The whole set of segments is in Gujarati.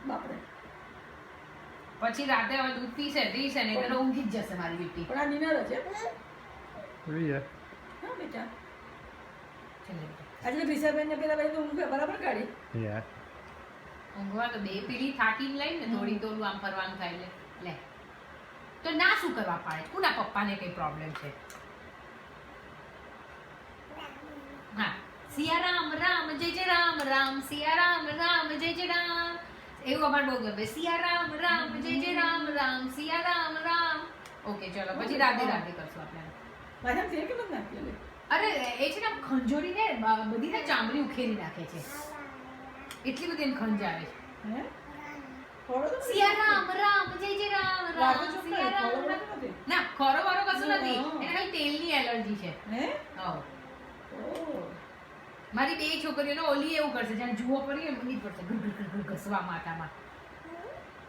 બાપરે. પછી રાતે હવે દૂધ પીશે ને એટલે ઊંઘી જ જશે મારી બેટી. પણ આ નિનર છે Yeah. હા બેટા. ચલે બેટા. આજે રિસર્વેન ને પેલા ભાઈ તો ઊંઘ બરાબર કાઢી. Yeah. ઊંઘવા તો બે પેલી થાકીને લઈ ને થોડી તોડું આમ ફરવાનું થાય લે તો ના શું કરવા પાડે? કોના પપ્પાને કઈ પ્રોબ્લેમ છે? હા, સિયારામ રામ જય જય રામ રામ, સિયારામ રામ જય જય રામ, એવું અમારે બહુ ગમે. સિયારામ રામ જય જય રામ રામ, સિયારામ રામ. ઓકે ચલો પછી રાધે રાધે કરશું આપણે. મારા તે કે બંધ નાખી લે. અરે એ છે ને ખંજોરીને બધી ને ચામડી ઉખેરી નાખે છે, એટલી બધી એને ખંજ આવે છે. હે ફોડો તો સિયારામ રામ જય જય રામ રામ, રાધે ચૂપ કરે, સિયારામ ફોડો રામ. નથી. ના ખોરો વારો કશું નથી, હા. એને ખાલી તેલની એલર્જી છે. હે હા, ઓ મારી બે છોકરીઓને ઓલી એવું કરશે, જ્યાં જુઓ પડી એમ નહીં પડશે ઘર ઘર ઘર ઘસવા માથામાં.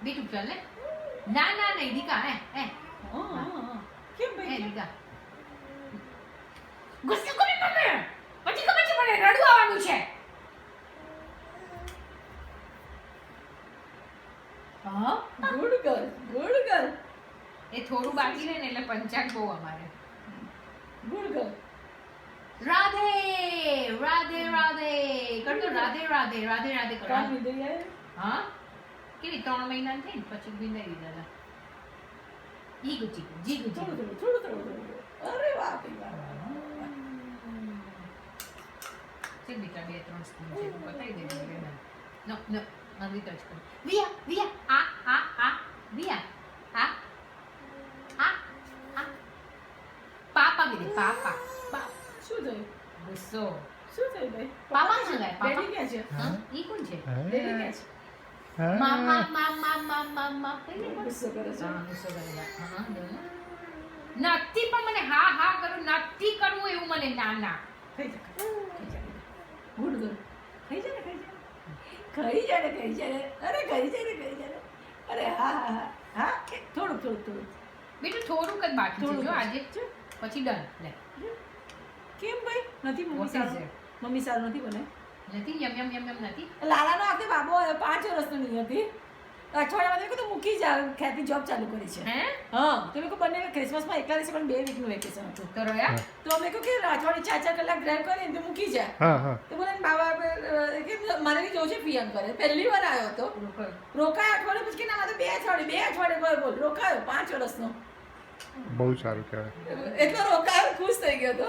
બેટું ચાલ ને. ના ના નહીં દીકા હે હા કેમ હે ભાઈ દીકા ગુસ્સો કરે મમ્મી, પછી ખબર છે મને રડવું આવવાનું છે. હા ગુડ ગર્લ ગુડ ગર્લ એ થોડું બાકી રહે ને એટલે પંચાક બહુ અમારે. Good girl. રાધે રાધે રાધે કરતો, રાધે રાધે રાધે રાધે કરો. કામ વિદઈ આય હા કેવી 3 મહિના થઈ ને પછી બિંદાવી દીધા. ઈ ગુચી જી ગુચી થોડું અરે વાહ ભાઈ વાહ. છે બેટા 2-3 સ્પૂન છે બતાવી દેજો મને. નો નો નવી ટચ કર. વિયા આ વિયા આ પાપા કીધે પાપા. શું થયું ગુસ્સો. શું થયું ભાઈ પાપા શું થાય? પાપા બેટી ક્યાં છે હા ઈ કોણ છે? બેટી ક્યાં છે મા ગુસ્સો કરે છે હા ગુસ્સો કરે છે. હા નથી પણ મને હા કરું નથી કરવું એવું મને ના ના. ખાઈ જા ગુડ ગર્લ. ખાઈ જા ને ખાઈ જા અરે ખાઈ જા ને અરે હા થોડુંક બેટું થોડુંક જ બાકી છે થોડુંક જો જ. આજે પછી ડન લે. કેમ ભાઈ નથી What મમ્મી is સારું it? મમ્મી સારું નથી બને નથી યમ નથી. લાલાનો આખે બાબો 5 વર્ષનો નહીં હતી અઠવાડિયામાં તો મૂકી જા ખ્યાતિ જોબ ચાલુ કરી છે હે હા તો મેં બંને ક્રિસમસમાં એકલા રહેશે પણ 2 વીકનું વેકેશન હતું તો રોયા તો અમે કહ્યું કે અઠવાડિયે 4 કલાક ડ્રાઈવ કરીને તો મૂકી જાય હા. તો બોલે ને બાબા કે મારે બી જોવું છે પીએમ કરે પહેલી વાર આવ્યો હતો રોકાયો અઠવાડિયે પછી કે ના મારે 2 અઠવાડિયે બોલ રોકાયો 5 વર્ષનો બહુ સારું કહેવાય. એટલો રોકાયો ખુશ થઈ ગયો હતો